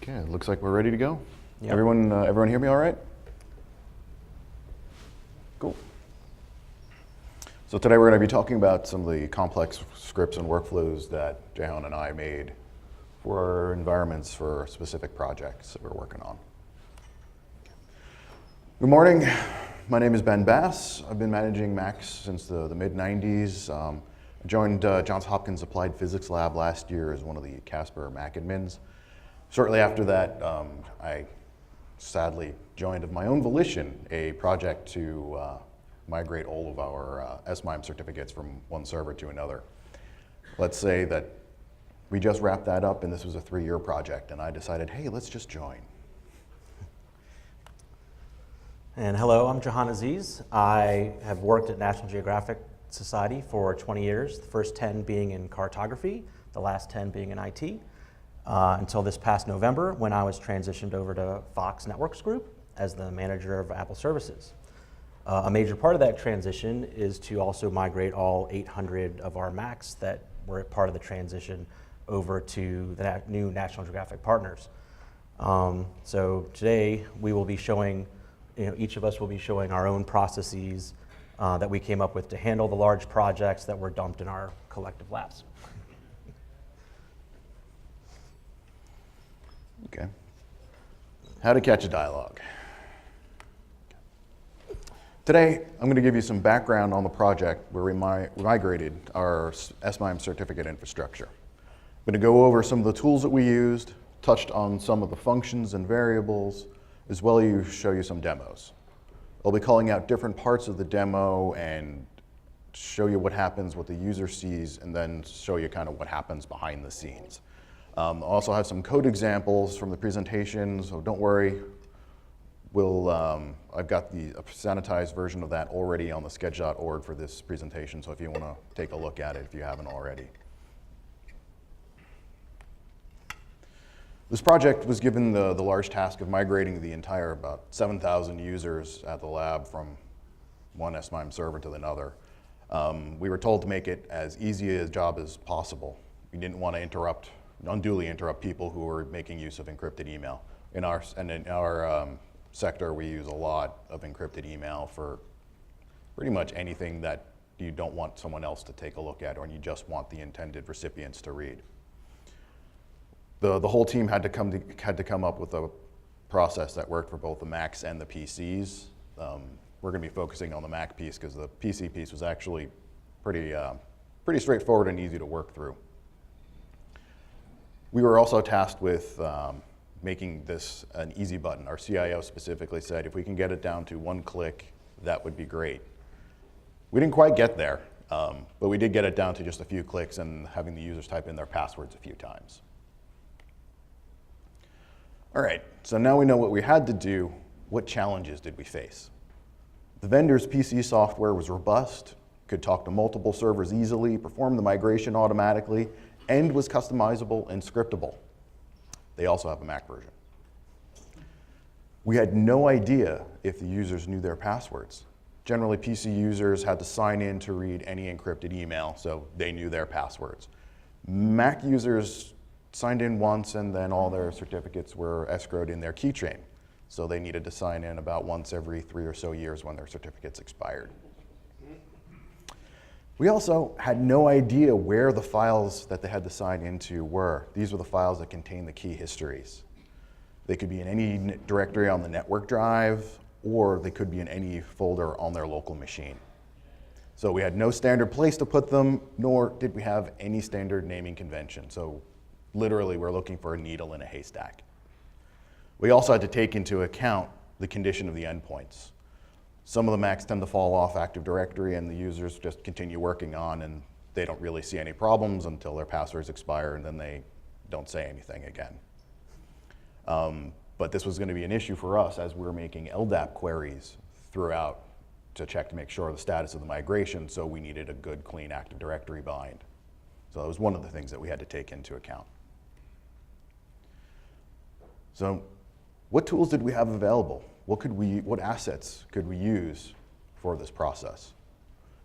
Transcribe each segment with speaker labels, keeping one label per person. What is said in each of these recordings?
Speaker 1: Okay, it looks like we're ready to go.
Speaker 2: Yep.
Speaker 1: Everyone hear me all right? Cool. So today we're going to be talking about some of the complex scripts and workflows that Jehan and I made for our environments for specific projects that we're working on. Good morning. My name is Ben Bass. I've been managing Macs since the mid-90s. I joined Johns Hopkins Applied Physics Lab last year as one of the Casper Mac admins. Shortly after that, I sadly joined of my own volition a project to migrate all of our SMIME certificates from one server to another. Let's say that we just wrapped that up and this was a 3-year project, and I decided, hey, let's just join.
Speaker 2: And hello, I'm Jehan Aziz. I have worked at National Geographic Society for 20 years, the first 10 being in cartography, the last 10 being in IT. Until this past November, when I was transitioned over to Fox Networks Group as the manager of Apple services. A major part of that transition is to also migrate all 800 of our Macs that were part of the transition over to the new National Geographic partners. So today we will be showing, each of us will be showing our own processes that we came up with to handle the large projects that were dumped in our collective labs.
Speaker 1: Okay. How to catch a dialog. Today, I'm going to give you some background on the project where we migrated our SMIME certificate infrastructure. I'm going to go over some of the tools that we used, touched on some of the functions and variables, as well as show you some demos. I'll be calling out different parts of the demo and show you what happens, what the user sees, and then show you kind of what happens behind the scenes. I'll also have some code examples from the presentation, so don't worry. I've got the sanitized version of that already on the sketch.org for this presentation, so if you want to take a look at it if you haven't already. This project was given the large task of migrating the entire about 7,000 users at the lab from one SMIME server to another. We were told to make it as easy a job as possible. We didn't want to unduly interrupt people who were making use of encrypted email. In our sector, we use a lot of encrypted email for pretty much anything that you don't want someone else to take a look at or you just want the intended recipients to read. The whole team had to come up with a process that worked for both the Macs and the PCs. We're going to be focusing on the Mac piece because the PC piece was actually pretty straightforward and easy to work through. We were also tasked with making this an easy button. Our CIO specifically said, if we can get it down to 1 click, that would be great. We didn't quite get there, but we did get it down to just a few clicks and having the users type in their passwords a few times. All right, so now we know what we had to do. What challenges did we face? The vendor's PC software was robust, could talk to multiple servers easily, perform the migration automatically, and was customizable and scriptable. They also have a Mac version. We had no idea if the users knew their passwords. Generally, PC users had to sign in to read any encrypted email, so they knew their passwords. Mac users signed in once, and then all their certificates were escrowed in their keychain. So they needed to sign in about once every 3 or so years when their certificates expired. We also had no idea where the files that they had to sign into were. These were the files that contain the key histories. They could be in any directory on the network drive, or they could be in any folder on their local machine. So we had no standard place to put them, nor did we have any standard naming convention. So literally, we're looking for a needle in a haystack. We also had to take into account the condition of the endpoints. Some of the Macs tend to fall off Active Directory and the users just continue working on, and they don't really see any problems until their passwords expire, and then they don't say anything again. But this was going to be an issue for us as we were making LDAP queries throughout to check to make sure the status of the migration, so we needed a good, clean Active Directory bind. So that was one of the things that we had to take into account. So what tools did we have available? What assets could we use for this process?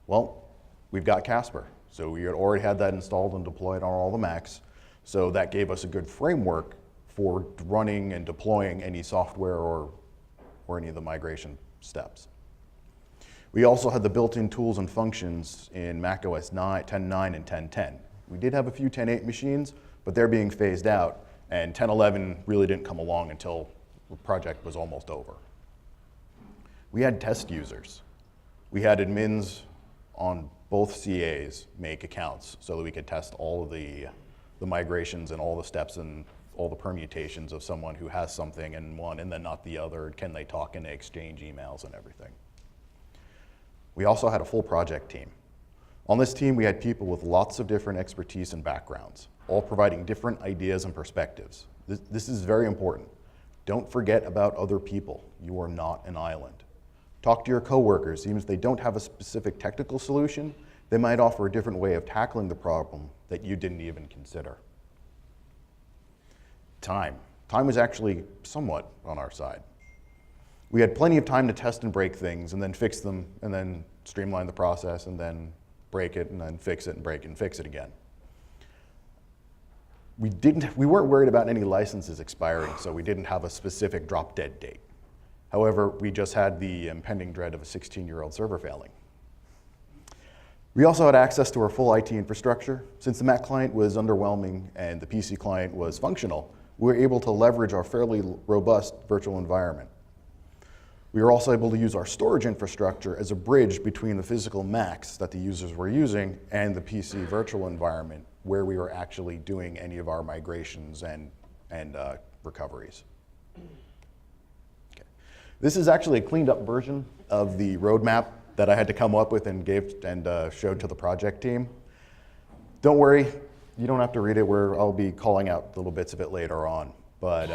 Speaker 1: Well, we've got Casper. So we had already had that installed and deployed on all the Macs. So that gave us a good framework for running and deploying any software or any of the migration steps. We also had the built-in tools and functions in macOS 10.9 and 10.10. We did have a few 10.8 machines, but they're being phased out, and 10.11 really didn't come along until the project was almost over. We had test users. We had admins on both CAs make accounts so that we could test all of the migrations and all the steps and all the permutations of someone who has something in one and then not the other. Can they talk and they exchange emails and everything? We also had a full project team. On this team, we had people with lots of different expertise and backgrounds, all providing different ideas and perspectives. This is very important. Don't forget about other people. You are not an island. Talk to your coworkers. Even if they don't have a specific technical solution, they might offer a different way of tackling the problem that you didn't even consider. Time. Time was actually somewhat on our side. We had plenty of time to test and break things and then fix them and then streamline the process and then break it and then fix it and break it and fix it again. We weren't worried about any licenses expiring, so we didn't have a specific drop dead date. However, we just had the impending dread of a 16-year-old server failing. We also had access to our full IT infrastructure. Since the Mac client was underwhelming and the PC client was functional, we were able to leverage our fairly robust virtual environment. We were also able to use our storage infrastructure as a bridge between the physical Macs that the users were using and the PC virtual environment where we were actually doing any of our migrations and recoveries. Okay. This is actually a cleaned up version of the roadmap that I had to come up with and showed to the project team. Don't worry, you don't have to read it. I'll be calling out little bits of it later on. But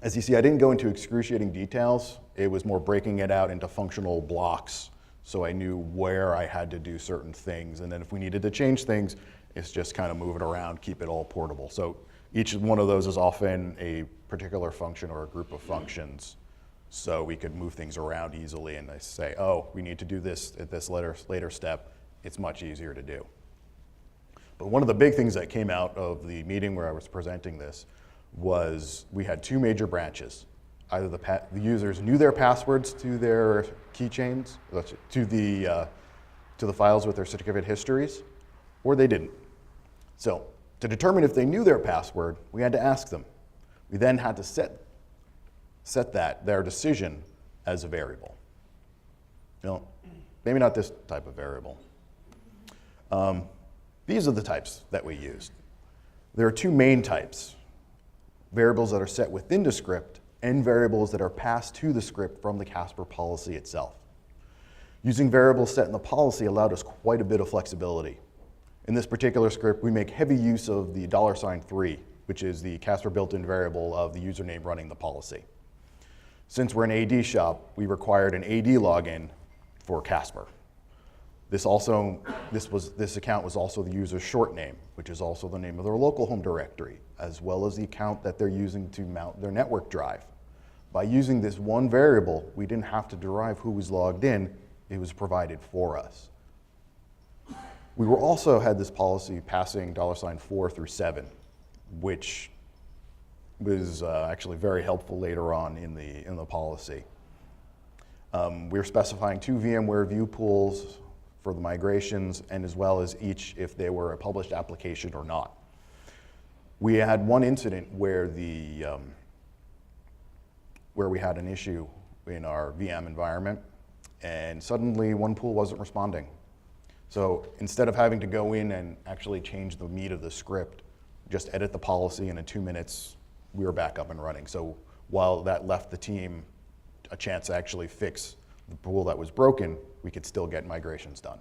Speaker 1: as you see, I didn't go into excruciating details. It was more breaking it out into functional blocks so I knew where I had to do certain things. And then if we needed to change things, it's just kind of move it around, keep it all portable. So each one of those is often a particular function or a group of functions. So we could move things around easily and I say, oh, we need to do this at this later step. It's much easier to do. But one of the big things that came out of the meeting where I was presenting this was we had two major branches. Either the users knew their passwords to their keychains, to the files with their certificate histories, or they didn't. So to determine if they knew their password, we had to ask them. We then had to set their decision as a variable. No, maybe not this type of variable. These are the types that we used. There are two main types: variables that are set within the script and variables that are passed to the script from the Casper policy itself. Using variables set in the policy allowed us quite a bit of flexibility. In this particular script, we make heavy use of the $3, which is the Casper built-in variable of the username running the policy. Since we're an AD shop, we required an AD login for Casper. This account was also the user's short name, which is also the name of their local home directory, as well as the account that they're using to mount their network drive. By using this one variable, we didn't have to derive who was logged in. It was provided for us. We also had this policy passing $4 through 7, which was actually very helpful later on in the policy. We were specifying 2 VMware view pools for the migrations, and as well as each if they were a published application or not. We had one incident where where we had an issue in our VM environment, and suddenly one pool wasn't responding. So instead of having to go in and actually change the meat of the script, just edit the policy, and in 2 minutes, we were back up and running. So while that left the team a chance to actually fix the pool that was broken, we could still get migrations done.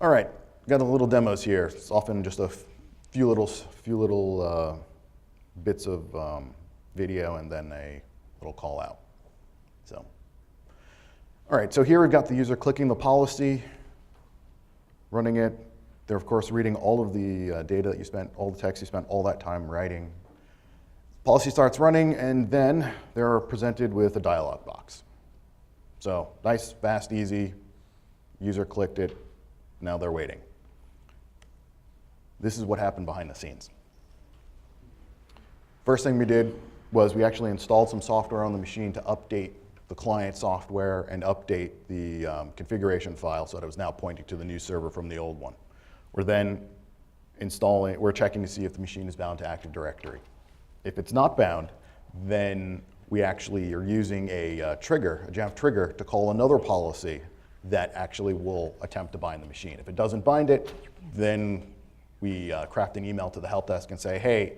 Speaker 1: All right, got a little demos here. It's often just a few little bits of video and then a little call out. So, all right, so here we've got the user clicking the policy, running it. They're of course reading all of the data that you spent, all the text you spent all that time writing. Policy starts running, and then they're presented with a dialog box. So nice, fast, easy. User clicked it. Now they're waiting. This is what happened behind the scenes. First thing we did was we actually installed some software on the machine to update the client software and update the configuration file so that it was now pointing to the new server from the old one. We're then we're checking to see if the machine is bound to Active Directory. If it's not bound, then we actually are using a trigger, a Jamf trigger, to call another policy that actually will attempt to bind the machine. If it doesn't bind it, then we craft an email to the help desk and say, hey,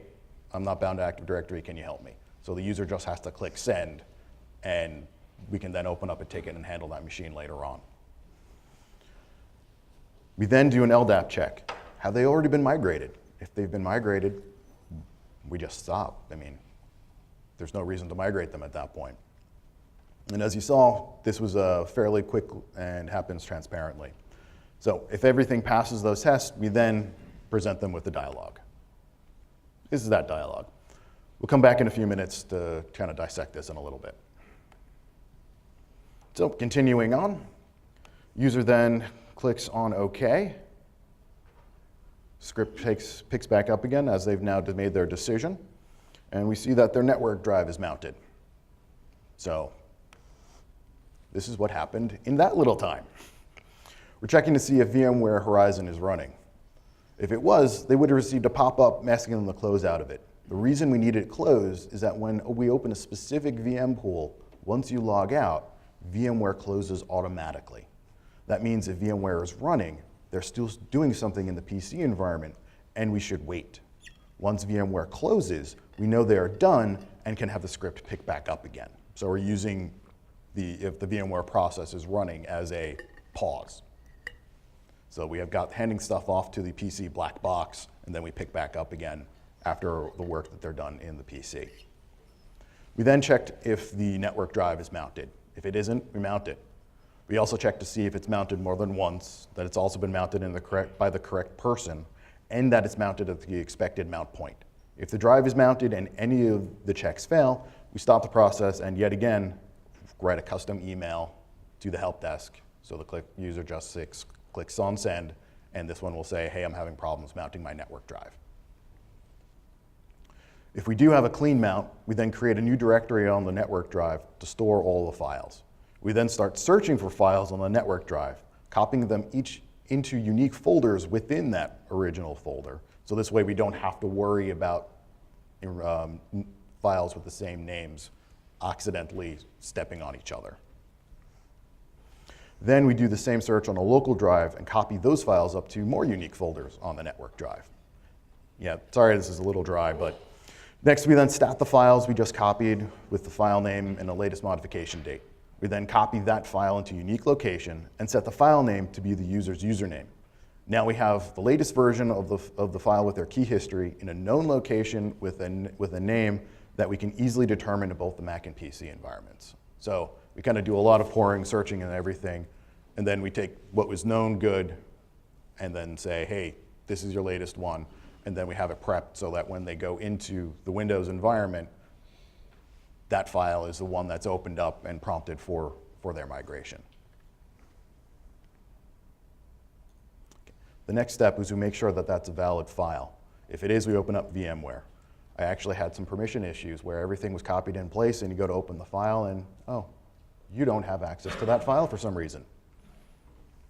Speaker 1: I'm not bound to Active Directory, can you help me? So the user just has to click send, and we can then open up a ticket and handle that machine later on. We then do an LDAP check. Have they already been migrated? If they've been migrated, we just stop. I mean, there's no reason to migrate them at that point. And as you saw, this was fairly quick and happens transparently. So if everything passes those tests, we then present them with the dialog. This is that dialog. We'll come back in a few minutes to kind of dissect this in a little bit. So continuing on, user then clicks on OK. Script picks back up again as they've now made their decision. And we see that their network drive is mounted. So this is what happened in that little time. We're checking to see if VMware Horizon is running. If it was, they would have received a pop-up asking them to close out of it. The reason we need it closed is that when we open a specific VM pool, once you log out, VMware closes automatically. That means if VMware is running, they're still doing something in the PC environment, and we should wait. Once VMware closes, we know they are done and can have the script pick back up again. So we're using if the VMware process is running as a pause. So we have got handing stuff off to the PC black box, and then we pick back up again after the work that they're done in the PC. We then checked if the network drive is mounted. If it isn't, we mount it. We also check to see if it's mounted more than once, that it's also been mounted by the correct person, and that it's mounted at the expected mount point. If the drive is mounted and any of the checks fail, we stop the process and yet again write a custom email to the help desk. So the user just clicks on send, and this one will say, hey, I'm having problems mounting my network drive. If we do have a clean mount, we then create a new directory on the network drive to store all the files. We then start searching for files on the network drive, copying them each into unique folders within that original folder. So this way we don't have to worry about files with the same names accidentally stepping on each other. Then we do the same search on a local drive and copy those files up to more unique folders on the network drive. Yeah, sorry this is a little dry, but next we then stat the files we just copied with the file name and the latest modification date. We then copy that file into a unique location and set the file name to be the user's username. Now we have the latest version of the file with their key history in a known location with a name that we can easily determine in both the Mac and PC environments. So we kind of do a lot of pouring, searching, and everything, and then we take what was known good and then say, hey, this is your latest one, and then we have it prepped so that when they go into the Windows environment, that file is the one that's opened up and prompted for their migration. The next step is we make sure that that's a valid file. If it is, we open up VMware. I actually had some permission issues where everything was copied in place and you go to open the file and, oh, you don't have access to that file for some reason.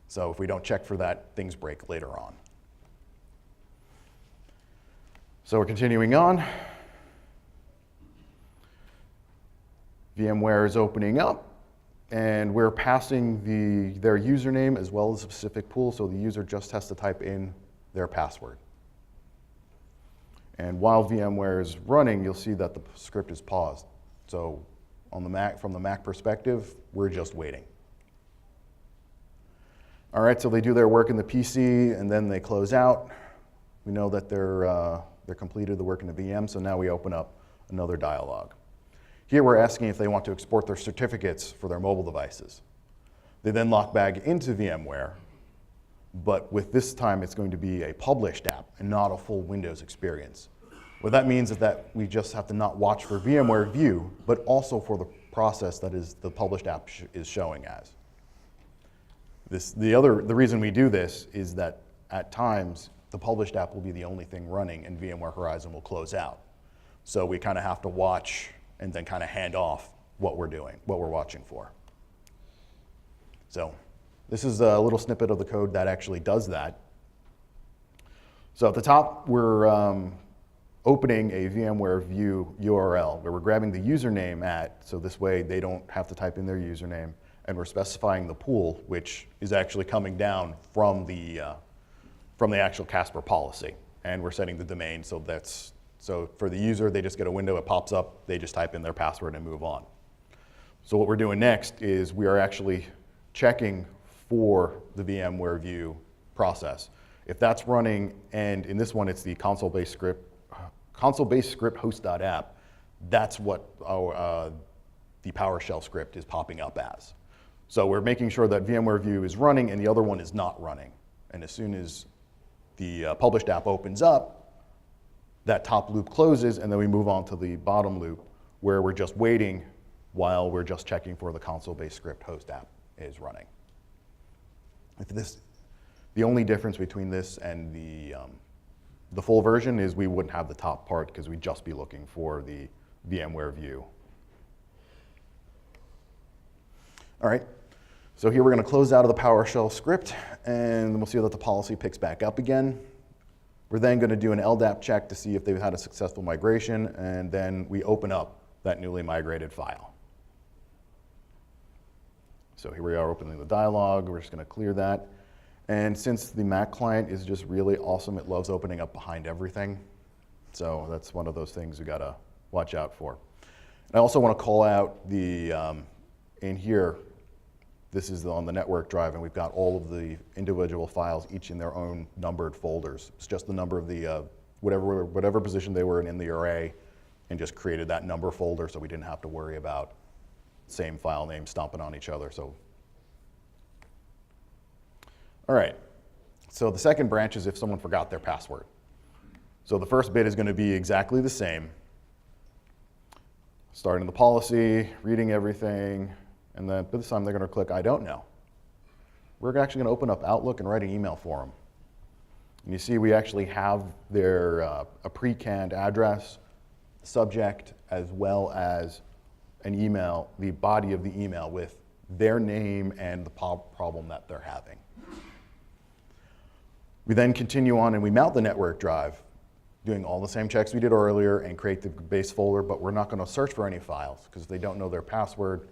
Speaker 1: So if we don't check for that, things break later on. So we're continuing on. VMware is opening up, and we're passing their username as well as a specific pool, so the user just has to type in their password. And while VMware is running, you'll see that the script is paused. So on the Mac, from the Mac perspective, we're just waiting. All right, so they do their work in the PC, and then they close out. We know that they're completed the work in the VM, so now we open up another dialog. Here we're asking if they want to export their certificates for their mobile devices. They then log back into VMware, but with this time it's going to be a published app and not a full Windows experience. What that means is that we just have to not watch for VMware view, but also for the process that is the published app is showing as. The reason we do this is that at times the published app will be the only thing running and VMware Horizon will close out. So we kind of have to watch and then kind of hand off what we're doing, what we're watching for. So this is a little snippet of the code that actually does that. So at the top, we're opening a VMware view URL where we're grabbing the username at, so this way they don't have to type in their username, and we're specifying the pool, which is actually coming down from the actual Casper policy. And we're setting the domain, so for the user, they just get a window, it pops up, they just type in their password and move on. So what we're doing next is we are actually checking for the VMware view process. If that's running, and in this one it's the console-based script host.app, that's what the PowerShell script is popping up as. So we're making sure that VMware view is running and the other one is not running. And as soon as the published app opens up, that top loop closes, and then we move on to the bottom loop where we're just waiting while we're just checking for the console-based script host app is running. The only difference between this and the full version is we wouldn't have the top part because we'd just be looking for the VMware view. All right, so here we're going to close out of the PowerShell script, and we'll see that the policy picks back up again. We're then going to do an LDAP check to see if they've had a successful migration, and then we open up that newly migrated file. So here we are opening the dialog. We're just going to clear that. And since the Mac client is just really awesome, it loves opening up behind everything. So that's one of those things we got to watch out for. And I also want to call out in here, this is on the network drive, and we've got all of the individual files, each in their own numbered folders. It's just the number of the, whatever position they were in the array, and just created that number folder so we didn't have to worry about same file name stomping on each other. So, all right, so the second branch is if someone forgot their password. So the first bit is going to be exactly the same. Starting the policy, reading everything, and then this time they're going to click I don't know. We're actually going to open up Outlook and write an email for them. And you see we actually have their a pre-canned address, subject, as well as an email, the body of the email with their name and the problem that they're having. We then continue on and we mount the network drive, doing all the same checks we did earlier and create the base folder, but we're not going to search for any files because if they don't know their password,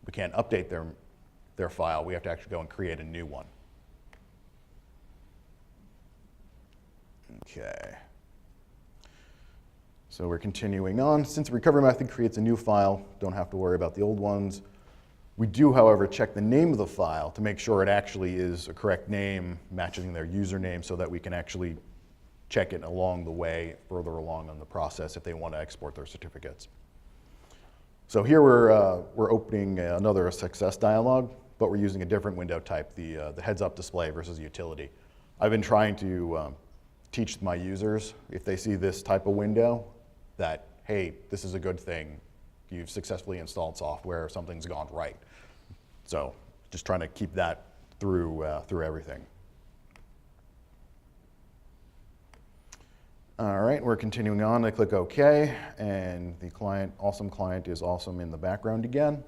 Speaker 1: we can't update their file. We have to actually go and create a new one. Okay. So we're continuing on. Since the recovery method creates a new file, don't have to worry about the old ones. We do, however, check the name of the file to make sure it actually is a correct name, matching their username, so that we can actually check it along the way, further along in the process if they want to export their certificates. So here we're opening another success dialog, but we're using a different window type, the heads-up display versus utility. I've been trying to teach my users, if they see this type of window, that, hey, this is a good thing. You've successfully installed software, something's gone right. So just trying to keep that through everything. All right, we're continuing on. I click OK, and the awesome client is awesome in the background again.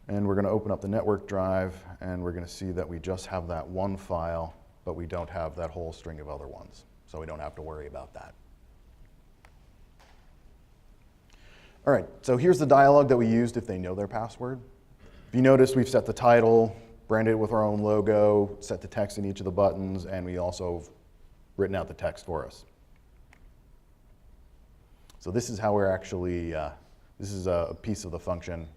Speaker 1: And we're going to open up the network drive, and we're going to see that we just have that one file, but we don't have that whole string of other ones. So we don't have to worry about that. All right, so here's the dialog that we used if they know their password. If you notice, we've set the title, branded it with our own logo, set the text in each of the buttons, and we also have written out the text for us. So this is how we're actually, this is a piece of the function.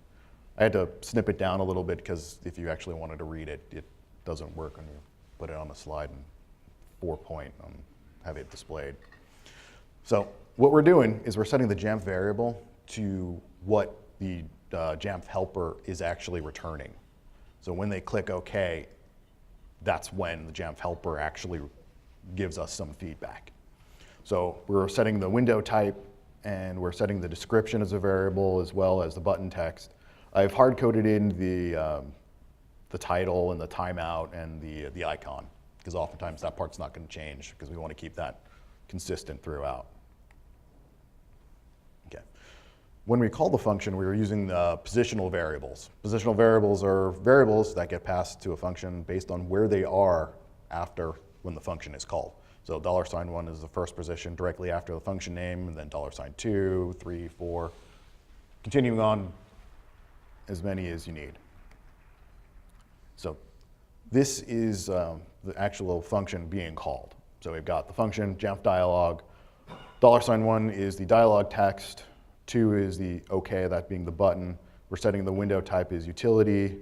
Speaker 1: I had to snip it down a little bit because if you actually wanted to read it, it doesn't work when you put it on a slide and 4-point and have it displayed. So what we're doing is we're setting the Jamf variable to what the Jamf helper is actually returning. So when they click OK, that's when the Jamf helper actually gives us some feedback. So we're setting the window type, and we're setting the description as a variable as well as the button text. I've hard-coded in the title and the timeout and the icon. because oftentimes that part's not going to change because we want to keep that consistent throughout. Okay. When we call the function, we were using the positional variables. Positional variables are variables that get passed to a function based on where they are after when the function is called. So $1 is the first position directly after the function name, and then $2, 3, 4, continuing on as many as you need. So this is the actual function being called. So we've got the function Jamf dialog. $1 is the dialog text. 2 is the OK, that being the button. We're setting the window type is utility.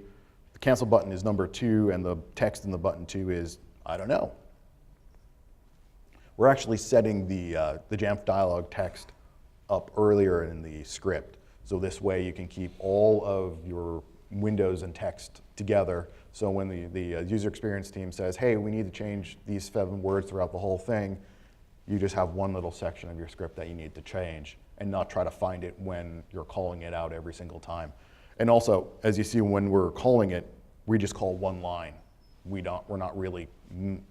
Speaker 1: The cancel button is number 2, and the text in the button 2 is I don't know. We're actually setting the Jamf dialog text up earlier in the script. So this way you can keep all of your windows and text together. So when the user experience team says, hey, we need to change these 7 words throughout the whole thing, you just have one little section of your script that you need to change and not try to find it when you're calling it out every single time. And also, as you see, when we're calling it, we just call one line. We're not really kind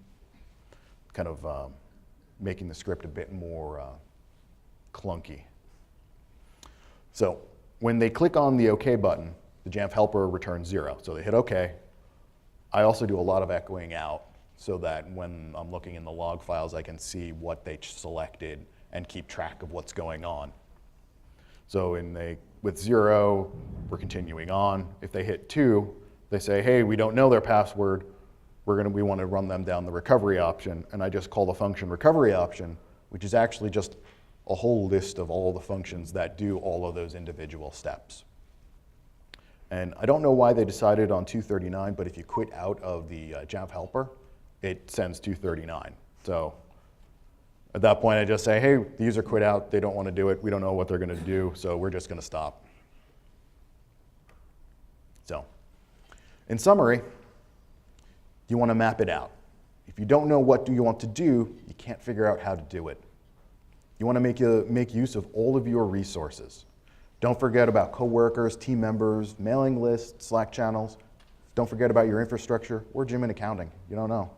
Speaker 1: of making the script a bit more clunky. So when they click on the OK button, the Jamf helper returns 0. So they hit OK. I also do a lot of echoing out so that when I'm looking in the log files, I can see what they selected and keep track of what's going on. So with 0, we're continuing on. If they hit 2, they say, hey, we don't know their password. We want to run them down the recovery option. And I just call the function recovery option, which is actually just a whole list of all the functions that do all of those individual steps. And I don't know why they decided on 239, but if you quit out of the Jamf helper, it sends 239. So at that point, I just say, hey, the user quit out. They don't want to do it. We don't know what they're going to do, so we're just going to stop. So in summary, you want to map it out. If you don't know what you want to do, you can't figure out how to do it. You want to make use of all of your resources. Don't forget about coworkers, team members, mailing lists, Slack channels. Don't forget about your infrastructure or gym and accounting. You don't know.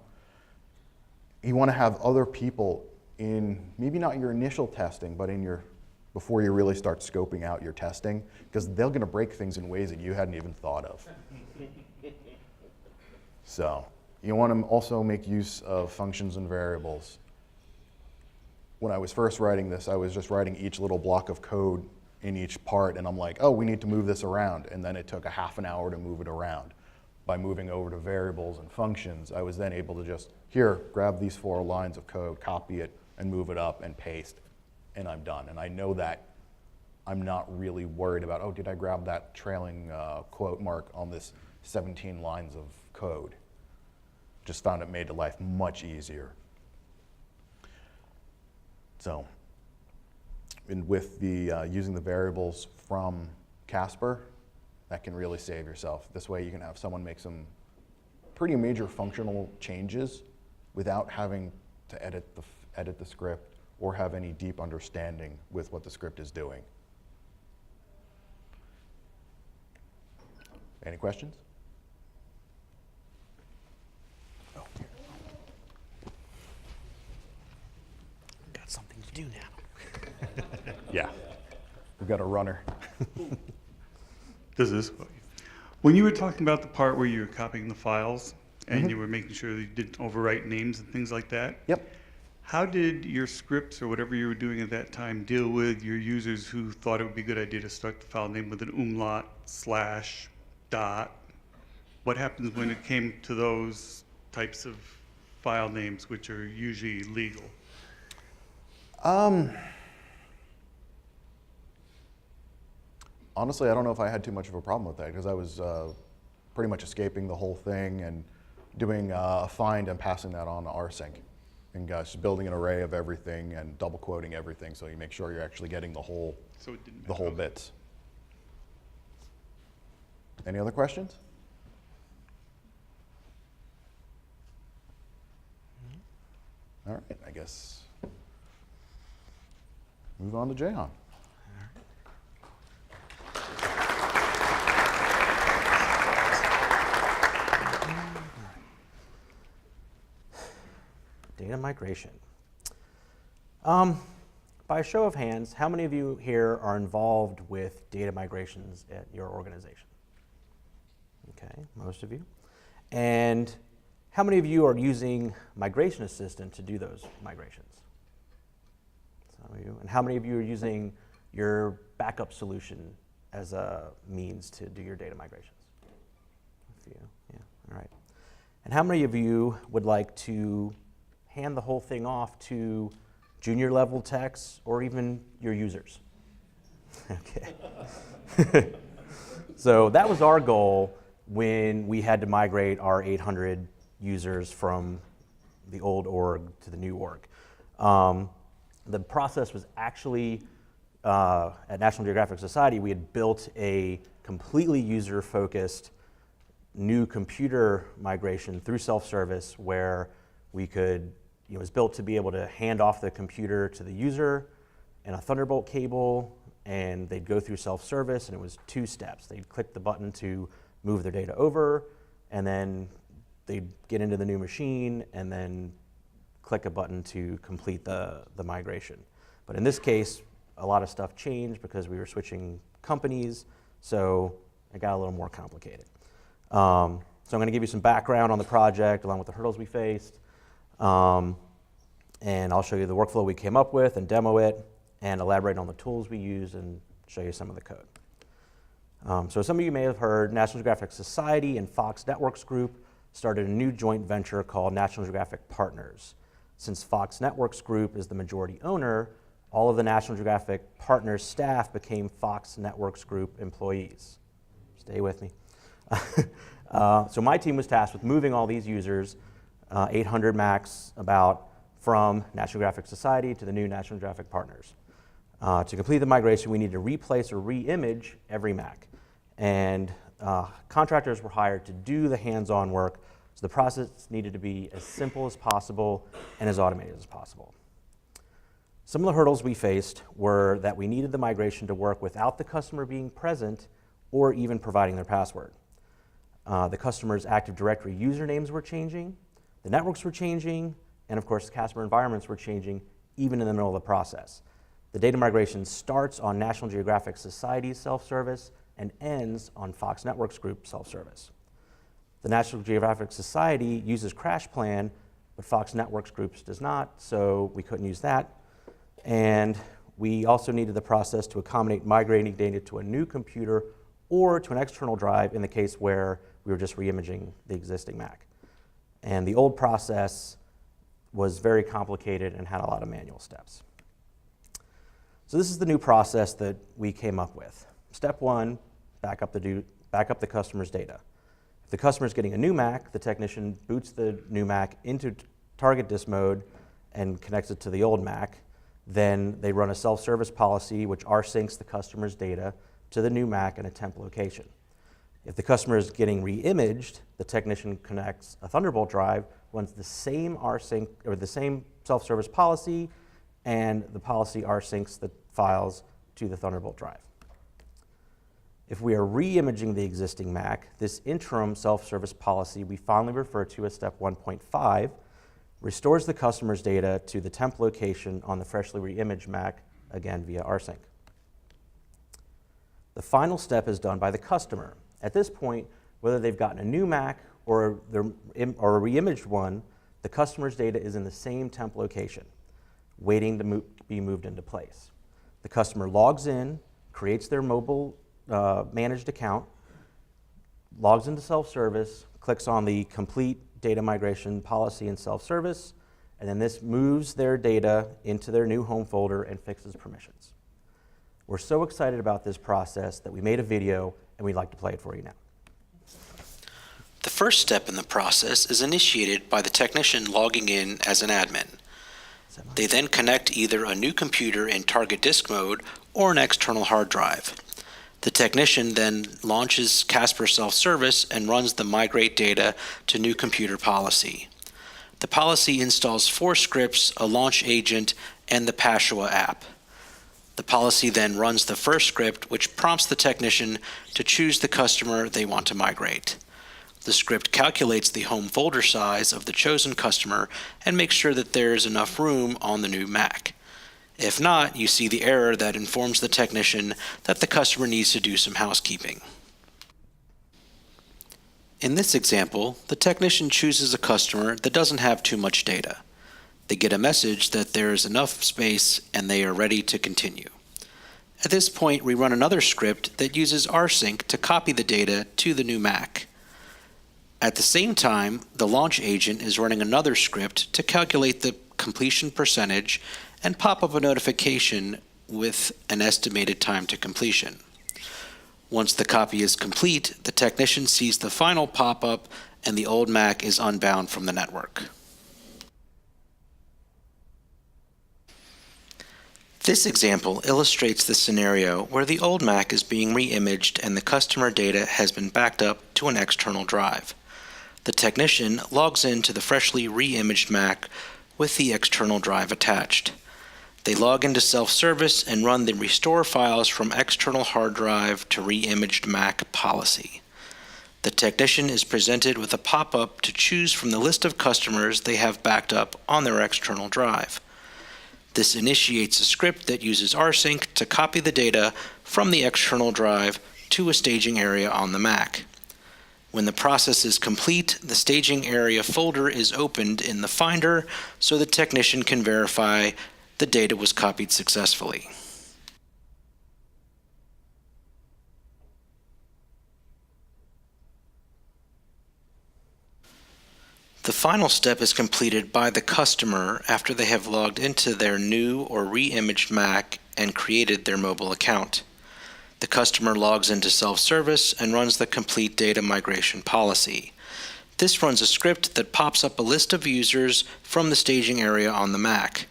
Speaker 1: You want to have other people in, maybe not your initial testing, but before you really start scoping out your testing, because they're going to break things in ways that you hadn't even thought of. So you want to also make use of functions and variables. When I was first writing this, I was just writing each little block of code in each part, and I'm like, oh, we need to move this around. And then it took a half an hour to move it around. By moving over to variables and functions, I was then able to just, here, grab these 4 lines of code, copy it, and move it up and paste, and I'm done. And I know that I'm not really worried about, oh, did I grab that trailing quote mark on this 17 lines of code? Just found it made life much easier. So, and with the using the variables from Casper, that can really save yourself. This way you can have someone make some pretty major functional changes without having to edit the script or have any deep understanding with what the script is doing. Any questions?
Speaker 2: Oh, got something to do now.
Speaker 1: Yeah, we've got a runner.
Speaker 3: This is when you were talking about the part where you were copying the files and you were making sure that you didn't overwrite names and things like that.
Speaker 1: Yep.
Speaker 3: How did your scripts or whatever you were doing at that time deal with your users who thought it would be a good idea to start the file name with an umlaut, slash, dot? What happens when it came to those types of file names, which are usually legal?
Speaker 1: Honestly, I don't know if I had too much of a problem with that because I was pretty much escaping the whole thing and doing a find and passing that on to rsync. And just building an array of everything and double quoting everything so you make sure you're actually getting the whole, bits. Any other questions? All right, I guess move on to Jehan.
Speaker 2: data migration. By a show of hands, how many of you here are involved with data migrations at your organization? Okay, most of you. And how many of you are using Migration Assistant to do those migrations? Some of you. And how many of you are using your backup solution as a means to do your data migrations? A few, yeah, all right. And how many of you would like to hand the whole thing off to junior level techs or even your users? Okay. So that was our goal when we had to migrate our 800 users from the old org to the new org. The process was actually, at National Geographic Society, we had built a completely user-focused new computer migration through self-service where we could, it was built to be able to hand off the computer to the user and a Thunderbolt cable, and they'd go through self-service, and it was 2 steps. They'd click the button to move their data over, and then they'd get into the new machine, and then click a button to complete the migration. But in this case, a lot of stuff changed because we were switching companies, so it got a little more complicated. So I'm going to give you some background on the project along with the hurdles we faced, and I'll show you the workflow we came up with and demo it, and elaborate on the tools we used and show you some of the code. So some of you may have heard National Geographic Society and Fox Networks Group started a new joint venture called National Geographic Partners. Since Fox Networks Group is the majority owner, all of the National Geographic Partners staff became Fox Networks Group employees. Stay with me. So my team was tasked with moving all these users, 800 max about, from National Geographic Society to the new National Geographic Partners. To complete the migration, we needed to replace or re-image every Mac. And contractors were hired to do the hands-on work, so the process needed to be as simple as possible and as automated as possible. Some of the hurdles we faced were that we needed the migration to work without the customer being present or even providing their password. The customer's Active Directory usernames were changing, the networks were changing, and of course, Casper environments were changing even in the middle of the process. The data migration starts on National Geographic Society's self-service and ends on Fox Networks Group self-service. The National Geographic Society uses CrashPlan, but Fox Networks Group does not, so we couldn't use that. And we also needed the process to accommodate migrating data to a new computer or to an external drive in the case where we were just re-imaging the existing Mac. And the old process was very complicated and had a lot of manual steps. So this is the new process that we came up with. Step 1, back up the customer's data. If the customer is getting a new Mac, the technician boots the new Mac into target disk mode and connects it to the old Mac. Then they run a self-service policy which rsyncs the customer's data to the new Mac in a temp location. If the customer is getting re-imaged, the technician connects a Thunderbolt drive, runs the same rsync or the same self-service policy, and the policy rsyncs the files to the Thunderbolt drive. If we are re-imaging the existing Mac, this interim self-service policy we fondly refer to as step 1.5 restores the customer's data to the temp location on the freshly re-imaged Mac, again via rsync. The final step is done by the customer. At this point, whether they've gotten a new Mac or a re-imaged one, the customer's data is in the same temp location, waiting to be moved into place. The customer logs in, creates their mobile managed account, logs into self-service, clicks on the complete data migration policy in self-service, and then this moves their data into their new home folder and fixes permissions. We're so excited about this process that we made a video and we'd like to play it for you now.
Speaker 4: The first step in the process is initiated by the technician logging in as an admin. They then connect either a new computer in target disk mode or an external hard drive. The technician then launches Casper self-service and runs the migrate data to new computer policy. The policy installs 4 scripts, a launch agent, and the Pashua app. The policy then runs the first script, which prompts the technician to choose the customer they want to migrate. The script calculates the home folder size of the chosen customer and makes sure that there is enough room on the new Mac. If not, you see the error that informs the technician that the customer needs to do some housekeeping. In this example, the technician chooses a customer that doesn't have too much data. They get a message that there is enough space and they are ready to continue. At this point, we run another script that uses rsync to copy the data to the new Mac. At the same time, the launch agent is running another script to calculate the completion percentage and pop up a notification with an estimated time to completion. Once the copy is complete, the technician sees the final pop-up and the old Mac is unbound from the network. This example illustrates the scenario where the old Mac is being re-imaged and the customer data has been backed up to an external drive. The technician logs into the freshly re-imaged Mac with the external drive attached. They log into self-service and run the restore files from external hard drive to re-imaged Mac policy. The technician is presented with a pop-up to choose from the list of customers they have backed up on their external drive. This initiates a script that uses rsync to copy the data from the external drive to a staging area on the Mac. When the process is complete, the staging area folder is opened in the Finder so the technician can verify the data was copied successfully. The final step is completed by the customer after they have logged into their new or re-imaged Mac and created their mobile account. The customer logs into self-service and runs the complete data migration policy. This runs a script that pops up a list of users from the staging area on the Mac.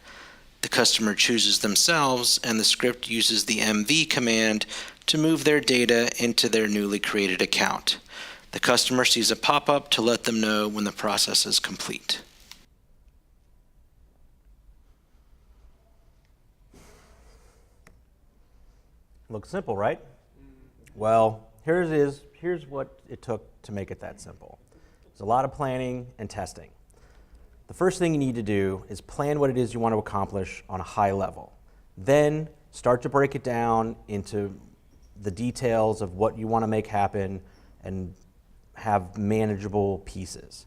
Speaker 4: The customer chooses themselves, and the script uses the mv command to move their data into their newly created account. The customer sees a pop-up to let them know when the process is complete.
Speaker 2: Looks simple, right? Well, here's what it took to make it that simple. There's a lot of planning and testing. The first thing you need to do is plan what it is you want to accomplish on a high level. Then start to break it down into the details of what you want to make happen and have manageable pieces.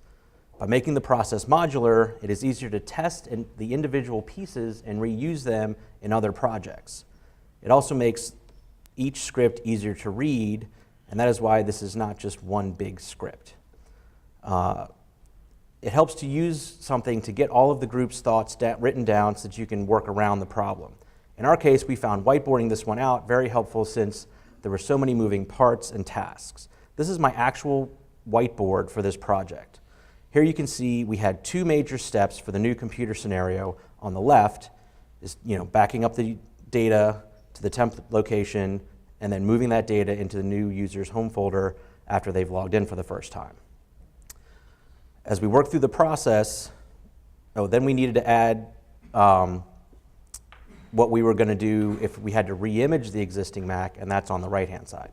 Speaker 2: By making the process modular, it is easier to test the individual pieces and reuse them in other projects. It also makes each script easier to read, and that is why this is not just one big script. It helps to use something to get all of the group's thoughts written down so that you can work around the problem. In our case, we found whiteboarding this one out very helpful since there were so many moving parts and tasks. This is my actual whiteboard for this project. Here you can see we had two major steps for the new computer scenario. On the left is backing up the data to the temp location and then moving that data into the new user's home folder after they've logged in for the first time. As we work through the process, then we needed to add what we were going to do if we had to re-image the existing Mac, and that's on the right-hand side.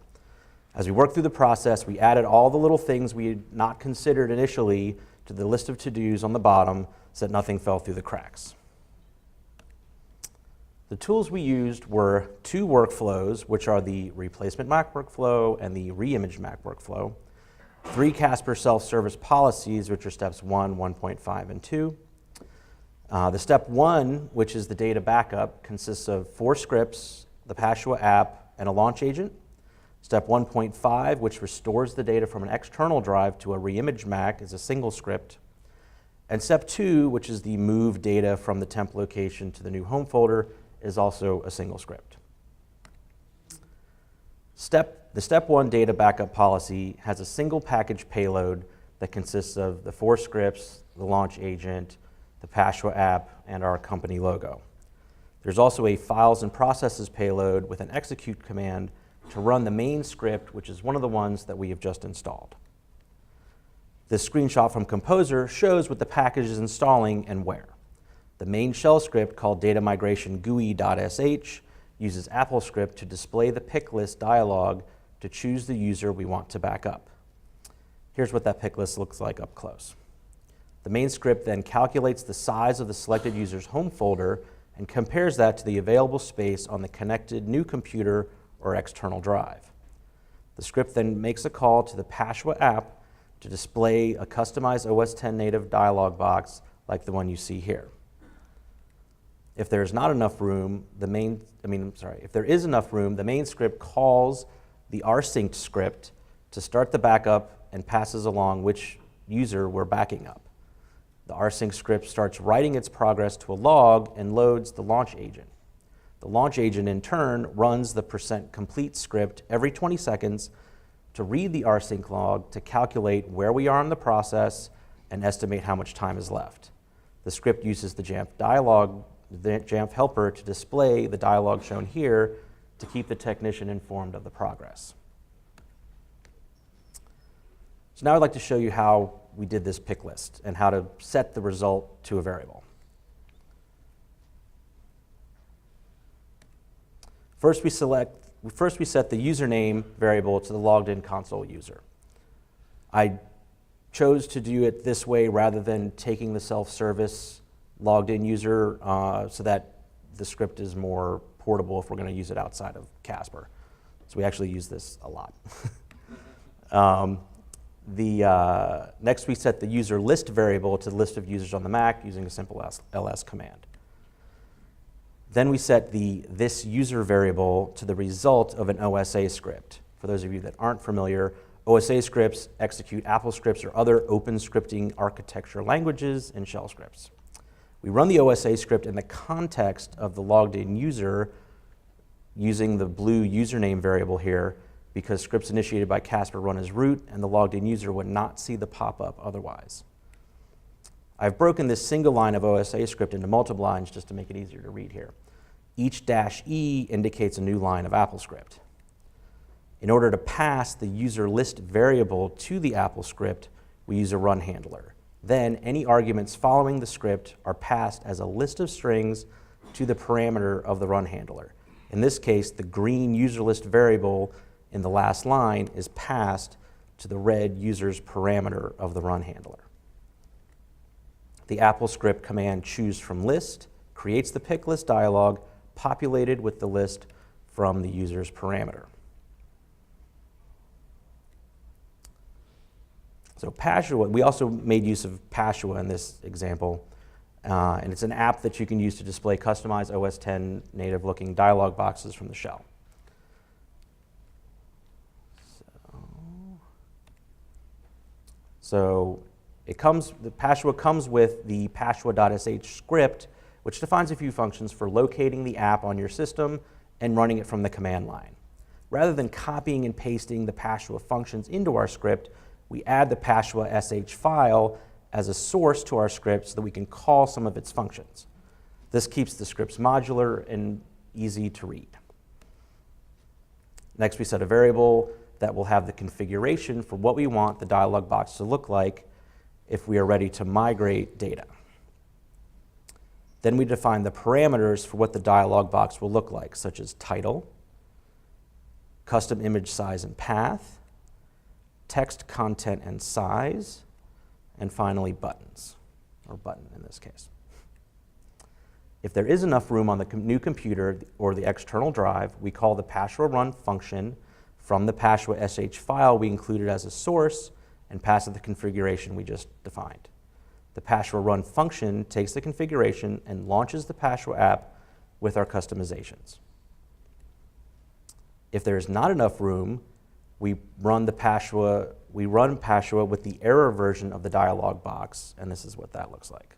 Speaker 2: As we worked through the process, we added all the little things we had not considered initially to the list of to-dos on the bottom so that nothing fell through the cracks. The tools we used were two workflows, which are the replacement Mac workflow and the re-image Mac workflow, 3 Casper self-service policies, which are steps 1, 1.5, and 2. The step 1, which is the data backup, consists of 4 scripts, the Positional app, and a launch agent. Step 1.5, which restores the data from an external drive to a re-imaged Mac, is a single script. And step 2, which is the move data from the temp location to the new home folder, is also a single script. The step 1 data backup policy has a single package payload that consists of the 4 scripts, the launch agent, the Positional app, and our company logo. There's also a files and processes payload with an execute command to run the main script, which is one of the ones that we have just installed. This screenshot from Composer shows what the package is installing and where. The main shell script, called data migration GUI.sh, uses AppleScript to display the pick list dialog to choose the user we want to back up. Here's what that pick list looks like up close. The main script then calculates the size of the selected user's home folder and compares that to the available space on the connected new computer or external drive. The script then makes a call to the Pashwa app to display a customized OS X native dialog box like the one you see here. If there is not enough room, if there is enough room, the main script calls the rsync script to start the backup and passes along which user we're backing up. The rsync script starts writing its progress to a log and loads the launch agent. The launch agent, in turn, runs the %complete script every 20 seconds to read the rsync log to calculate where we are in the process and estimate how much time is left. The script uses the Jamf helper to display the dialog shown here to keep the technician informed of the progress. So now I'd like to show you how we did this pick list and how to set the result to a variable. First, we set the username variable to the logged in console user. I chose to do it this way rather than taking the self-service logged in user so that the script is more portable if we're going to use it outside of Casper. So we actually use this a lot. Next, we set the user list variable to the list of users on the Mac using a simple ls command. Then we set the this user variable to the result of an OSA script. For those of you that aren't familiar, OSA scripts execute Apple scripts or other open scripting architecture languages and shell scripts. We run the OSA script in the context of the logged in user using the blue username variable here because scripts initiated by Casper run as root and the logged in user would not see the pop-up otherwise. I've broken this single line of OSA script into multiple lines just to make it easier to read here. Each -E indicates a new line of Apple script. In order to pass the user list variable to the Apple script, we use a run handler. Then any arguments following the script are passed as a list of strings to the parameter of the run handler. In this case, the green user list variable in the last line is passed to the red user's parameter of the run handler. The Apple script command choose from list creates the pick list dialog populated with the list from the user's parameter. So Pashwa, we also made use of Pashwa in this example, and it's an app that you can use to display customized OS X native looking dialog boxes from the shell. So the Pashwa comes with the pashwa.sh script, which defines a few functions for locating the app on your system and running it from the command line. Rather than copying and pasting the Pashwa functions into our script, we add the pashwa.sh file as a source to our script so that we can call some of its functions. This keeps the scripts modular and easy to read. Next, we set a variable that will have the configuration for what we want the dialog box to look like if we are ready to migrate data. Then we define the parameters for what the dialog box will look like, such as title, custom image size and path, text content and size, and finally buttons, or button in this case. If there is enough room on the new computer or the external drive, we call the Pashwa run function from the pashwa.sh file we included as a source and pass it the configuration we just defined. The Pashwa run function takes the configuration and launches the Pashwa app with our customizations. If there is not enough room, we run Pashwa with the error version of the dialog box, and this is what that looks like.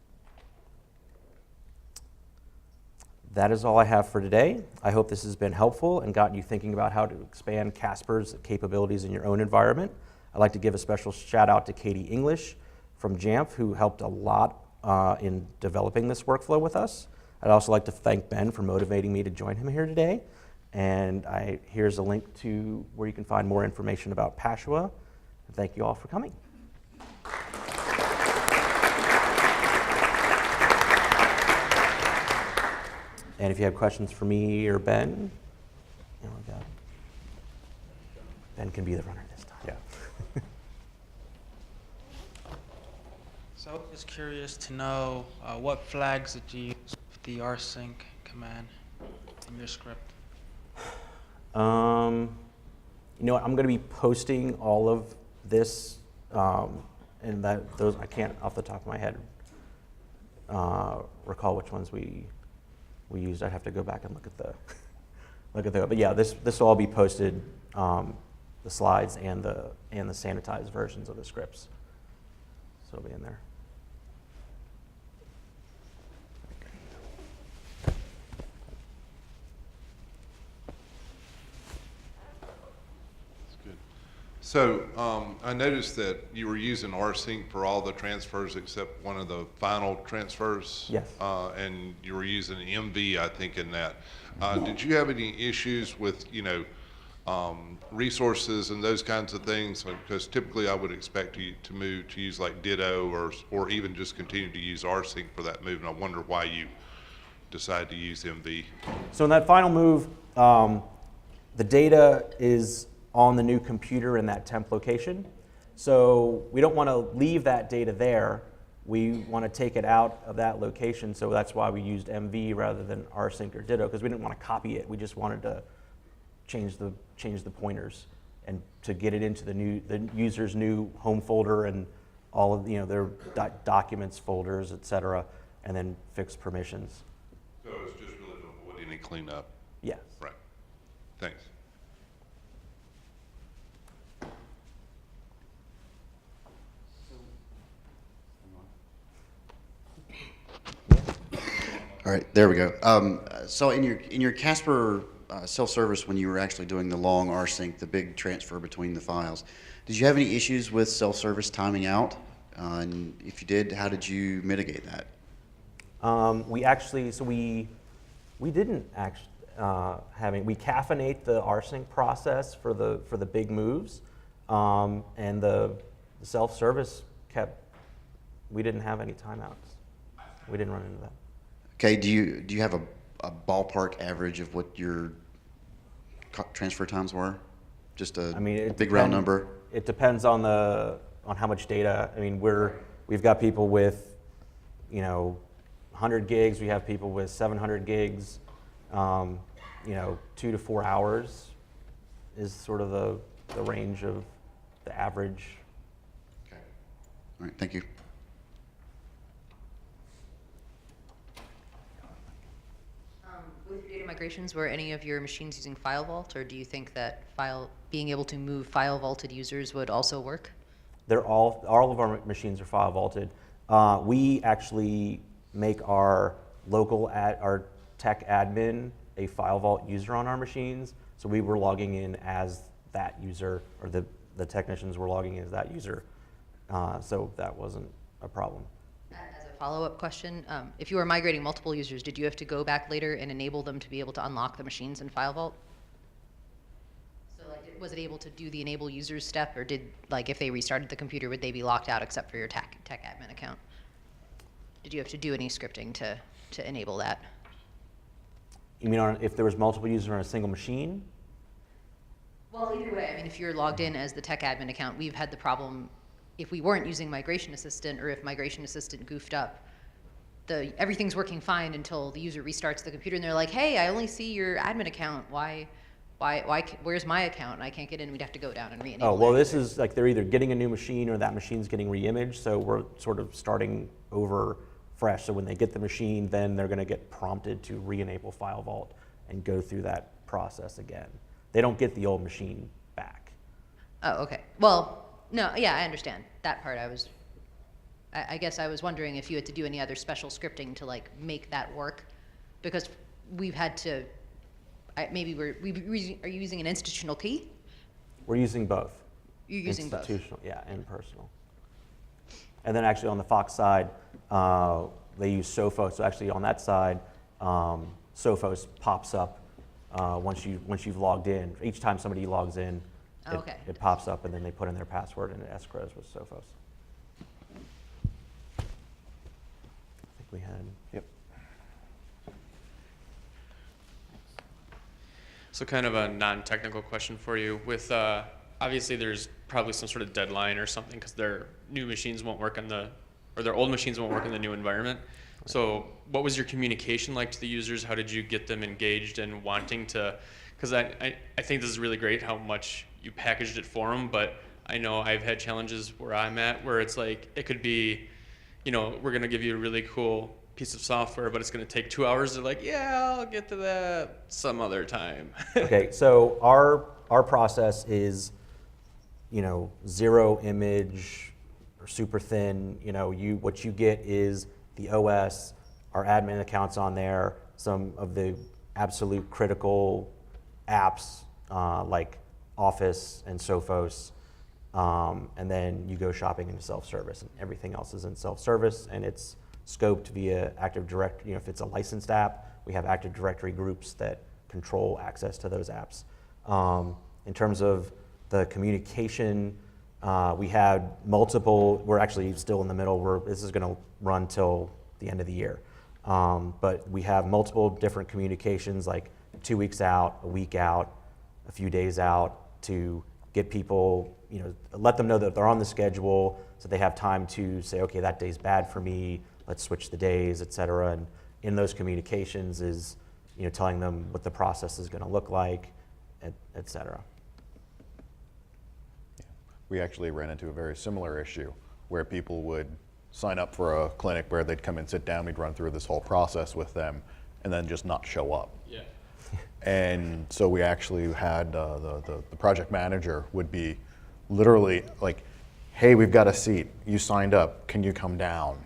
Speaker 2: That is all I have for today. I hope this has been helpful and gotten you thinking about how to expand Casper's capabilities in your own environment. I'd like to give a special shout out to Katie English from Jamf, who helped a lot in developing this workflow with us. I'd also like to thank Ben for motivating me to join him here today. And here's a link to where you can find more information about Pashwa. And thank you all for coming. And if you have questions for me or Ben, Ben can be the runner this time.
Speaker 1: Yeah.
Speaker 5: So I was just curious to know what flags did you use with the rsync command in your script?
Speaker 2: You know what, I'm going to be posting all of this, and those I can't off the top of my head recall which ones we used. I'd have to go back and look at the but yeah, this will all be posted, the slides and the sanitized versions of the scripts. So it'll be in there.
Speaker 6: So I noticed that you were using rsync for all the transfers except one of the final transfers.
Speaker 2: Yes.
Speaker 6: And you were using MV, I think, in that. Did you have any issues with, resources and those kinds of things? Because typically I would expect you to move to use like Ditto or even just continue to use rsync for that move. And I wonder why you decided to use MV.
Speaker 2: So in that final move, the data is on the new computer in that temp location. So we don't want to leave that data there. We want to take it out of that location. So that's why we used MV rather than rsync or Ditto, because we didn't want to copy it. We just wanted to change the pointers and to get it into the user's new home folder and all of their documents folders, et cetera, and then fix permissions.
Speaker 6: So it's just really to avoid any cleanup.
Speaker 2: Yes.
Speaker 6: Right. Thanks.
Speaker 7: All right, there we go. So in your Casper self-service, when you were actually doing the long rsync, the big transfer between the files, did you have any issues with self-service timing out? And if you did, how did you mitigate that?
Speaker 2: We didn't actually we caffeinate the rsync process for the big moves, and the self-service we didn't have any timeouts. We didn't run into that.
Speaker 7: Okay, do you have a ballpark average of what your transfer times were? Just a big round number?
Speaker 2: It depends on how much data. I mean, we've got people with 100 gigs. We have people with 700 gigs. 2 to 4 hours is sort of the range of the average.
Speaker 7: Okay. All right. Thank you.
Speaker 8: With your data migrations, were any of your machines using File Vault, or do you think that being able to move file vaulted users would also work?
Speaker 2: They're all of our machines are file vaulted. We actually make our our tech admin a file vault user on our machines. So we were logging in as that user, or the technicians were logging in as that user. So that wasn't a problem.
Speaker 8: As a follow-up question, if you were migrating multiple users, did you have to go back later and enable them to be able to unlock the machines in File Vault? So was it able to do the enable users step, or if they restarted the computer, would they be locked out except for your tech admin account? Did you have to do any scripting to enable that?
Speaker 2: You mean if there was multiple users on a single machine?
Speaker 8: Well, either way, I mean, if you're logged in as the tech admin account, we've had the problem if we weren't using Migration Assistant, or if Migration Assistant goofed up. Everything's working fine until the user restarts the computer and they're like, hey, I only see your admin account. Where's my account? And I can't get in. We'd have to go down and re-enable.
Speaker 2: Oh, well, this is they're either getting a new machine or that machine's getting re-imaged, so we're sort of starting over fresh. So when they get the machine, then they're going to get prompted to re-enable File Vault and go through that process again. They don't get the old machine back.
Speaker 8: Oh, okay. Well, no, yeah, I understand that part. I guess I was wondering if you had to do any other special scripting to make that work, because we've had to. Are you using an institutional key?
Speaker 2: We're using both.
Speaker 8: You're using both.
Speaker 2: Institutional, yeah, and personal. And then actually on the Fox side, they use Sophos. So actually on that side, Sophos pops up once you've logged in. Each time somebody logs in, it pops up, and then they put in their password, and it escrows with Sophos. I think we had. Yep.
Speaker 9: So kind of a non-technical question for you. With obviously there's probably some sort of deadline or something because their new machines won't work on the or their old machines won't work in the new environment. So what was your communication like to the users? How did you get them engaged and wanting to, because I think this is really great how much you packaged it for them, but I know I've had challenges where I'm at where it's like, it could be, you know, we're going to give you a really cool piece of software, but it's going to take 2 hours. They're like, yeah, I'll get to that some other time.
Speaker 2: Okay, so our process is, you know, zero image or super thin. You know, what you get is the OS, our admin accounts on there, some of the absolute critical apps like Office and Sophos, and then you go shopping into self-service, and everything else is in self-service, and it's scoped via Active Directory. You know, if it's a licensed app, we have Active Directory groups that control access to those apps. In terms of the communication, we had multiple. We're actually still in the middle. This is going to run till the end of the year, but we have multiple different communications, like 2 weeks out, a week out, a few days out, to get people, you know, let them know that they're on the schedule, so they have time to say, okay, that day's bad for me, let's switch the days, et cetera. And in those communications is, you know, telling them what the process is going to look like, et cetera.
Speaker 1: We actually ran into a very similar issue where people would sign up for a clinic where they'd come and sit down, we'd run through this whole process with them, and then just not show up.
Speaker 9: Yeah.
Speaker 1: And so we actually had the project manager would be literally like, hey, we've got a seat, you signed up, can you come down?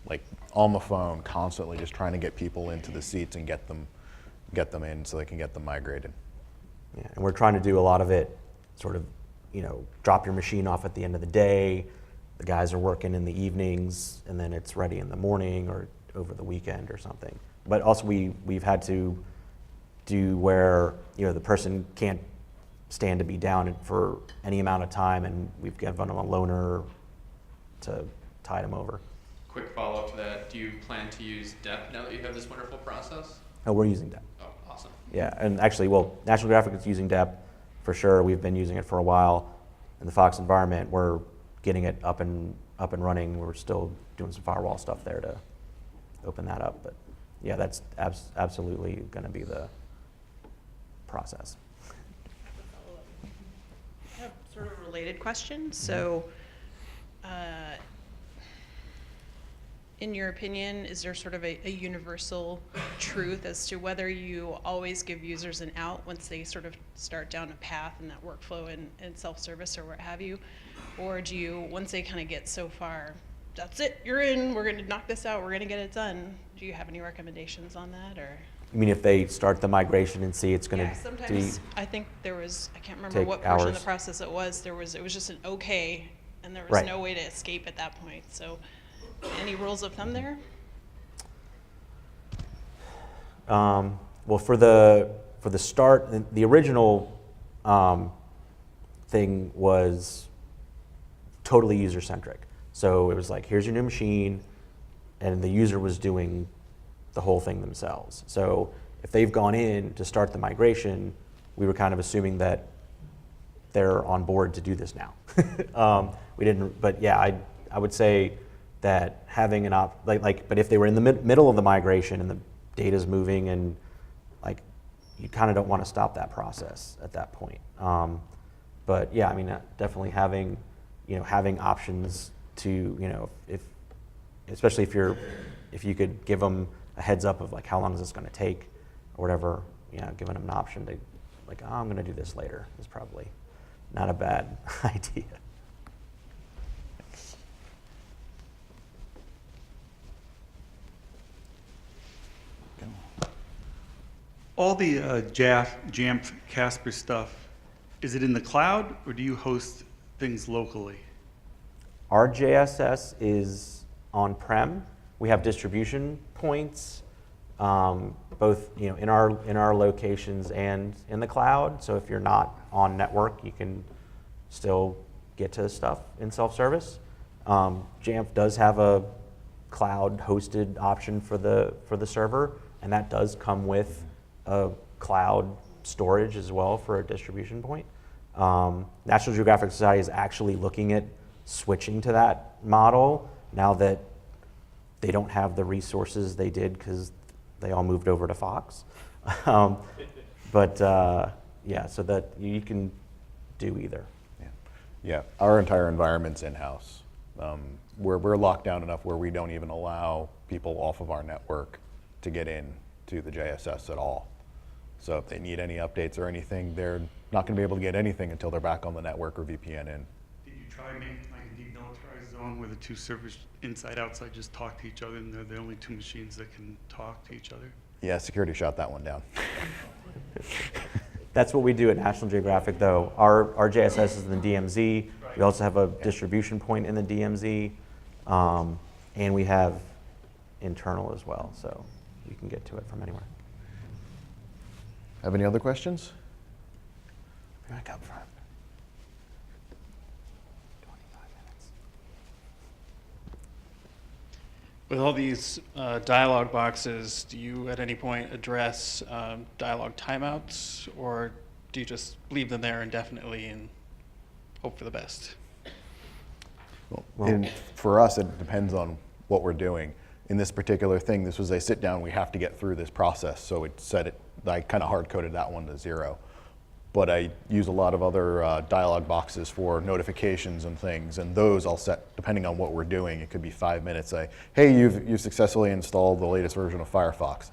Speaker 1: Like on the phone, constantly just trying to get people into the seats and get them in so they can get them migrated.
Speaker 2: Yeah, and we're trying to do a lot of it sort of, you know, drop your machine off at the end of the day, the guys are working in the evenings, and then it's ready in the morning or over the weekend or something. But also we've had to do where, you know, the person can't stand to be down for any amount of time, and we've given them a loaner to tide them over.
Speaker 9: Quick follow-up to that, do you plan to use DEP now that you have this wonderful process?
Speaker 2: Oh, we're using DEP.
Speaker 9: Oh, awesome.
Speaker 2: Yeah, and actually, well, National Geographic is using DEP for sure. We've been using it for a while. In the Fox environment, we're getting it up and running. We're still doing some firewall stuff there to open that up, but yeah, that's absolutely going to be the process.
Speaker 10: I have sort of a related question. So, in your opinion, is there sort of a universal truth as to whether you always give users an out once they sort of start down a path in that workflow and self-service or what have you? Or do you, once they kind of get so far, that's it, you're in, we're going to knock this out, we're going to get it done, do you have any recommendations on that? Or?
Speaker 2: You mean if they start the migration and see it's going
Speaker 10: Yeah,
Speaker 2: to
Speaker 10: sometimes I think there was, I can't remember
Speaker 2: take
Speaker 10: what portion of
Speaker 2: hours.
Speaker 10: the process it was was just an okay, and there was
Speaker 2: Right.
Speaker 10: no way to escape at that point. So any rules of thumb there?
Speaker 2: Well, for the start, the original thing was totally user-centric. So it was like, here's your new machine, and the user was doing the whole thing themselves. So if they've gone in to start the migration, we were kind of assuming that they're on board to do this now. We didn't, but yeah, I would say that having an but if they were in the middle of the migration and the data's moving, and like, you kind of don't want to stop that process at that point. But yeah, I mean, definitely having options to, you know, especially if you could give them a heads up of like, how long is this going to take or whatever, you know, giving them an option to like, oh, I'm going to do this later is probably not a bad idea.
Speaker 3: All the Jamf Casper stuff, is it in the cloud or do you host things locally?
Speaker 2: Our JSS is on-prem. We have distribution points, both, you know, in our locations and in the cloud. So if you're not on network, you can still get to stuff in self-service. Jamf does have a cloud-hosted option for the server, and that does come with a cloud storage as well for a distribution point. National Geographic Society is actually looking at switching to that model, now that they don't have the resources they did because they all moved over to Fox. Yeah, so that you can do either.
Speaker 1: Yeah, our entire environment's in-house. We're locked down enough where we don't even allow people off of our network to get in to the JSS at all. So if they need any updates or anything, they're not going to be able to get anything until they're back on the network or VPN in.
Speaker 3: Did you try making like a demilitarized zone where the two servers inside outside just talk to each other and they're the only two machines that can talk to each other?
Speaker 1: Yeah, security shot that one down.
Speaker 2: That's what we do at National Geographic, though. Our JSS is in the DMZ. We also have a distribution point in the DMZ, and we have internal as well, so you can get to it from anywhere.
Speaker 1: Have any other questions? Back up front.
Speaker 2: 25 minutes.
Speaker 11: With all these dialog boxes, do you at any point address dialog timeouts, or do you just leave them there indefinitely and hope for the best?
Speaker 1: Well, for us, it depends on what we're doing. In this particular thing, this was a sit down, we have to get through this process, so it set it, I kind of hard-coded that one to 0. But I use a lot of other dialog boxes for notifications and things, and those I'll set, depending on what we're doing, it could be 5 minutes, say, hey, you've successfully installed the latest version of Firefox.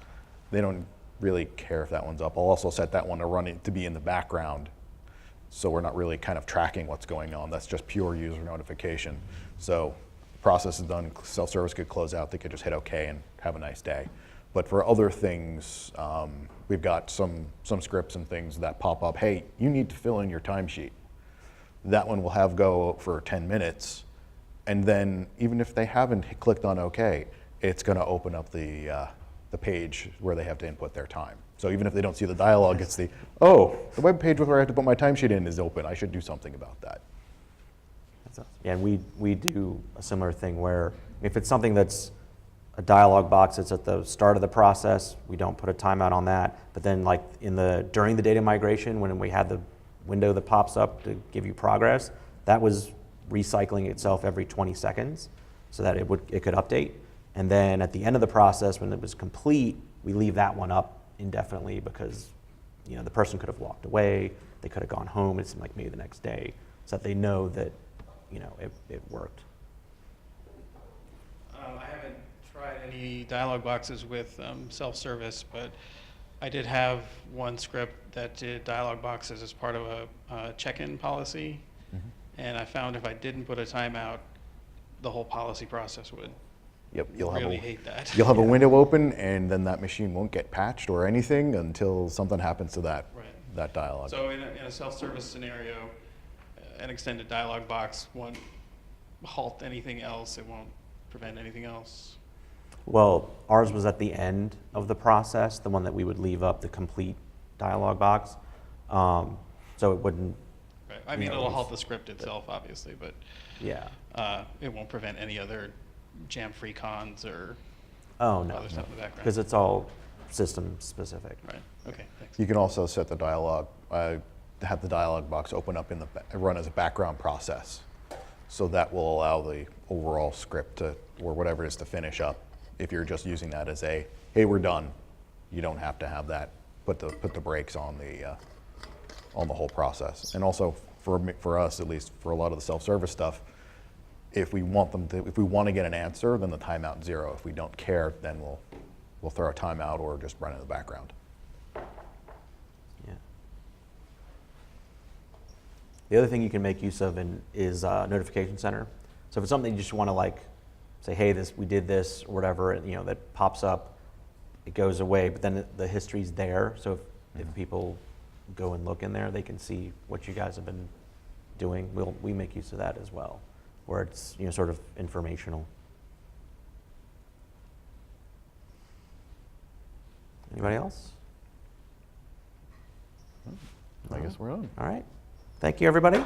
Speaker 1: They don't really care if that one's up. I'll also set that one to run it to be in the background, so we're not really kind of tracking what's going on. That's just pure user notification. So the process is done, self-service could close out, they could just hit OK and have a nice day. But for other things, we've got some scripts and things that pop up, hey, you need to fill in your timesheet. That one will have go for 10 minutes, and then even if they haven't clicked on OK, it's going to open up the page where they have to input their time. So even if they don't see the dialogue, it's the web page where I have to put my timesheet in is open. I should do something about that.
Speaker 2: Yeah, and we do a similar thing where if it's something that's a dialog box that's at the start of the process, we don't put a timeout on that. But then like during the data migration, when we had the window that pops up to give you progress, that was recycling itself every 20 seconds so that it could update. And then at the end of the process, when it was complete, we leave that one up indefinitely because the person could have walked away, they could have gone home, it seemed like maybe the next day, so that they know that it worked.
Speaker 11: I haven't tried any dialog boxes with self-service, but I did have one script that did dialog boxes as part of a check-in policy, and I found if I didn't put a timeout, the whole policy process would.
Speaker 1: Yep,
Speaker 11: Hate that.
Speaker 1: You'll have a window open, and then that machine won't get patched or anything until something happens to that dialogue.
Speaker 11: So in a self-service scenario, an extended dialog box won't halt anything else. It won't prevent anything else.
Speaker 2: Well, ours was at the end of the process, the one that we would leave up the complete dialog box, so it wouldn't.
Speaker 11: Right. I mean, it'll halt the script itself, obviously, but
Speaker 2: yeah,
Speaker 11: it won't prevent any other jam-free cons or other stuff in the background.
Speaker 2: Because it's all system specific.
Speaker 11: Right. Okay. Thanks.
Speaker 1: You can also set the dialogue, have the dialog box open up run as a background process. So that will allow the overall script or whatever it is to finish up. If you're just using that as hey, we're done, you don't have to have that, put the brakes on the whole process. And also for us, at least for a lot of the self-service stuff, if we want to get an answer, then the timeout 0. If we don't care, then we'll throw a timeout or just run in the background.
Speaker 2: Yeah. The other thing you can make use of is Notification Center. So if it's something you just want to say, hey, we did this or whatever, that pops up, it goes away, but then the history's there. So if people go and look in there, they can see what you guys have been doing. We make use of that as well, where it's sort of informational. Anybody else?
Speaker 1: I guess we're on.
Speaker 2: All right. Thank you, everybody.